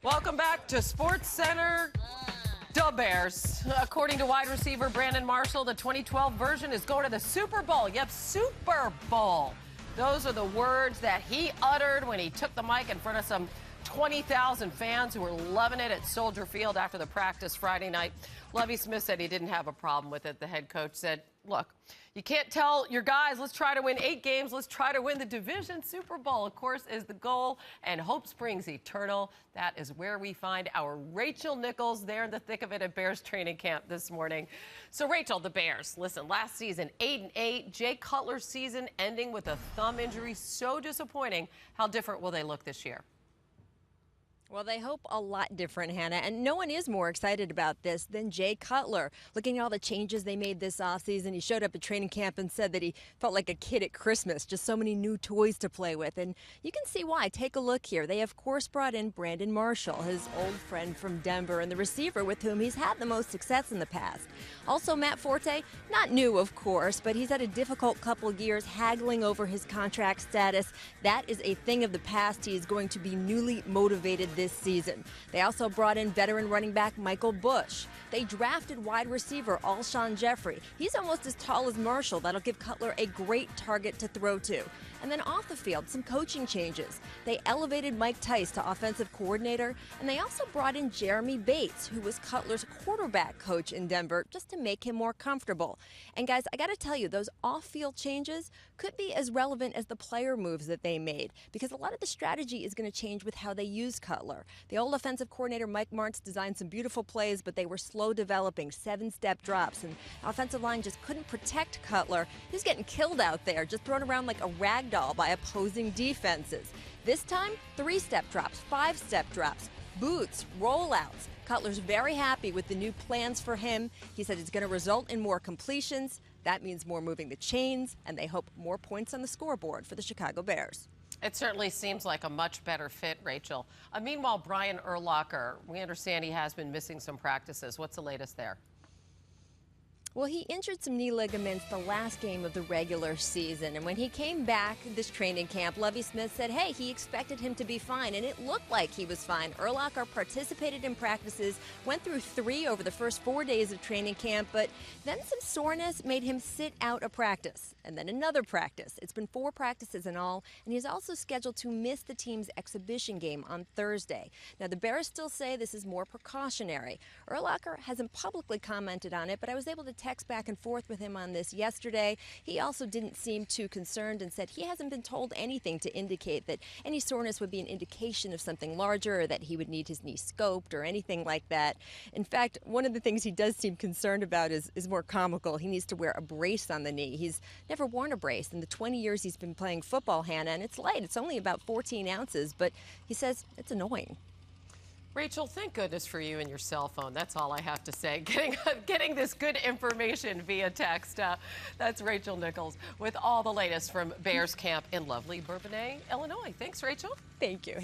Welcome back to Sports Center. The Bears. According to wide receiver Brandon Marshall, the 2012 version is going to the Super Bowl. Yep, Super Bowl. Those are the words that he uttered when he took the mic in front of some 20,000 fans who were loving it at Soldier Field after the practice Friday night. Lovie Smith said he didn't have a problem with it. The head coach said, look, you can't tell your guys, let's try to win 8 games. Let's try to win the division. Super Bowl, of course, is the goal, and hope springs eternal. That is where we find our Rachel Nichols there in the thick of it at Bears training camp this morning. So, Rachel, the Bears, listen, last season, 8-8. Jay Cutler's season ending with a thumb injury. So disappointing. How different will they look this year? Well, they hope a lot different, Hannah, and no one is more excited about this than Jay Cutler. Looking at all the changes they made this offseason, he showed up at training camp and said that he felt like a kid at Christmas, just so many new toys to play with, and you can see why. Take a look here. They, of course, brought in Brandon Marshall, his old friend from Denver, and the receiver with whom he's had the most success in the past. Also, Matt Forte, not new, of course, but he's had a difficult couple years haggling over his contract status. That is a thing of the past. He is going to be newly motivated this season. They also brought in veteran running back Michael Bush. They drafted wide receiver Alshon Jeffrey. He's almost as tall as Marshall. That'll give Cutler a great target to throw to. And then off the field, some coaching changes. They elevated Mike Tice to offensive coordinator, and they also brought in Jeremy Bates, who was Cutler's quarterback coach in Denver, just to make him more comfortable. And guys, I got to tell you, those off-field changes could be as relevant as the player moves that they made, because a lot of the strategy is going to change with how they use Cutler. The old offensive coordinator Mike Martz designed some beautiful plays, but they were slow developing, 7-step drops, and the offensive line just couldn't protect Cutler. He was getting killed out there, just thrown around like a rag doll by opposing defenses. This time, 3-step drops, 5-step drops, boots, rollouts. Cutler's very happy with the new plans for him. He said it's going to result in more completions. That means more moving the chains, and they hope more points on the scoreboard for the Chicago Bears. It certainly seems like a much better fit, Rachel. Meanwhile, Brian Urlacher, we understand he has been missing some practices. What's the latest there? Well, he injured some knee ligaments the last game of the regular season, and when he came back this training camp, Lovie Smith said, hey, he expected him to be fine, and it looked like he was fine. Urlacher participated in practices, went through 3 over the first 4 days of training camp, but then some soreness made him sit out a practice, and then another practice. It's been 4 practices in all, and he's also scheduled to miss the team's exhibition game on Thursday. Now, the Bears still say this is more precautionary. Urlacher hasn't publicly commented on it, but I was able to text back and forth with him on this yesterday. He also didn't seem too concerned and said he hasn't been told anything to indicate that any soreness would be an indication of something larger or that he would need his knee scoped or anything like that. In fact, one of the things he does seem concerned about is more comical. He needs to wear a brace on the knee. He's never worn a brace in the 20 years he's been playing football, Hannah, and it's light. It's only about 14 ounces, but he says it's annoying. Rachel, thank goodness for you and your cell phone. That's all I have to say. Getting this good information via text. That's Rachel Nichols with all the latest from Bears camp in lovely Bourbonnais, Illinois. Thanks, Rachel. Thank you.